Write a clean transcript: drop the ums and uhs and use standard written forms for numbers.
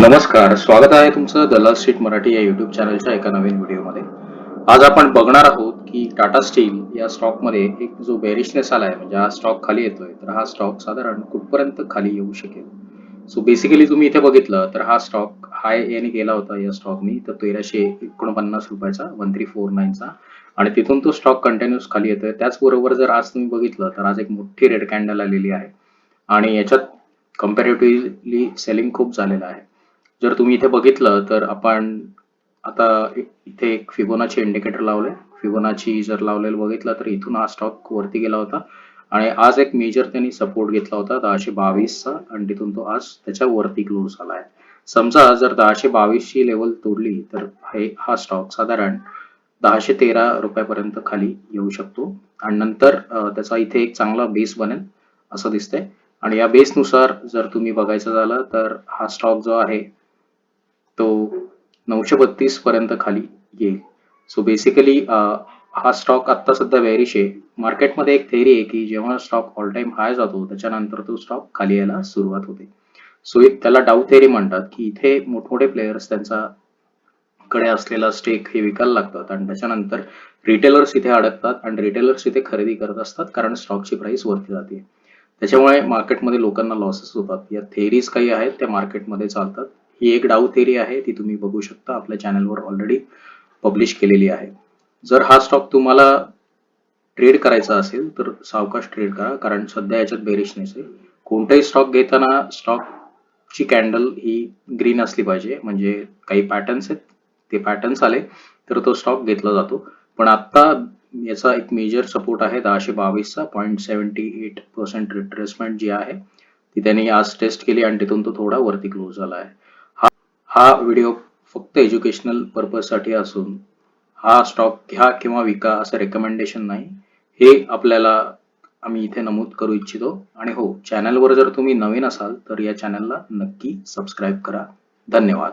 नमस्कार, स्वागत आहे तुमचं दलाल स्ट्रीट मराठी या युट्यूब चॅनलच्या एका नवीन व्हिडिओमध्ये. आज आपण बघणार आहोत की टाटा स्टील या स्टॉकमध्ये एक जो बेरिशनेस आलाय, म्हणजे हा स्टॉक खाली येतोय, तर हा स्टॉक साधारण कुठपर्यंत खाली येऊ शकेल. सो बेसिकली तुम्ही इथे बघितलं तर हा स्टॉक हाय याने गेला होता या स्टॉकनी, तर 1349 रुपयाचा 1349चा, आणि तिथून तो स्टॉक कंटिन्यूस खाली येतोय. त्याचबरोबर जर आज तुम्ही बघितलं तर आज एक मोठी रेड कॅन्डल आलेली आहे आणि याच्यात कम्पॅरेटिव्हली सेलिंग खूप झालेलं आहे. जर तुम्ही इथे बघितलं तर आपण आता इथे एक फिबोनाची इंडिकेटर लावलंय. फिबोनाची जर लावलेलं बघितलं तर इथून हा स्टॉक वरती गेला होता आणि आज एक मेजर त्यांनी सपोर्ट घेतला होता 1022 चा, आणि तिथून तो आज त्याच्या वरती क्लोज झाला आहे. समजा जर 1022 ची लेवल तोडली तर हा स्टॉक साधारण 1013 रुपयापर्यंत खाली येऊ शकतो आणि नंतर त्याचा इथे एक चांगला बेस बनेल असं दिसतंय. आणि या बेसनुसार जर तुम्ही बघायचं झालं तर हा स्टॉक जो आहे तो 932 पर्यंत खाली येईल. सो बेसिकली हा स्टॉक आता सध्या बेरिश आहे. मार्केटमध्ये एक थेअरी आहे की जेव्हा स्टॉक ऑल टाइम हाय जातो त्याच्यानंतर तो स्टॉक खाली यायला सुरुवात होते. सो एक त्याला डाऊ थेअरी म्हणतात की इथे मोठमोठे प्लेयर्स त्यांचा कडे असलेला स्टेक हे विकायला लागतात आणि त्याच्यानंतर रिटेलर्स इथे अडकतात आणि रिटेलर्स इथे खरेदी करत असतात कारण स्टॉकची प्राइस वरती जाते. त्याच्यामुळे मार्केटमध्ये लोकांना लॉसेस होतात. या थेअरीज काही आहेत त्या मार्केटमध्ये चालतात. ही एक डाऊ थेअरी आहे, ती तुम्ही बघू शकता, आपल्या चॅनलवर ऑलरेडी पब्लिश केलेली आहे. जर हा स्टॉक तुम्हाला ट्रेड करायचा असेल तर सावकाश ट्रेड करा, कारण सध्या याच्यात बेरिशनेस आहे. कोणताही स्टॉक घेताना स्टॉकची कॅन्डल ही ग्रीन असली पाहिजे, म्हणजे काही पॅटर्न्स आहेत, ते पॅटर्न्स आले तर तो स्टॉक घेतला जातो. पण आता याचा एक मेजर सपोर्ट आहे 1022चा 0.78% रिट्रेसमेंट जी आहे ती त्यांनी आज टेस्ट केली आणि तिथून तो थोडा वरती क्लोज झाला आहे. हा व्हिडिओ फक्त एज्युकेशनल पर्पजसाठी असून हा स्टॉक घ्या किंवा विका असं रेकमेंडेशन नाही, हे आपल्याला आम्ही इथे नमूद करू इच्छितो. आणि हो, चॅनलवर जर तुम्ही नवीन असाल तर या चॅनलला नक्की सबस्क्राईब करा. धन्यवाद.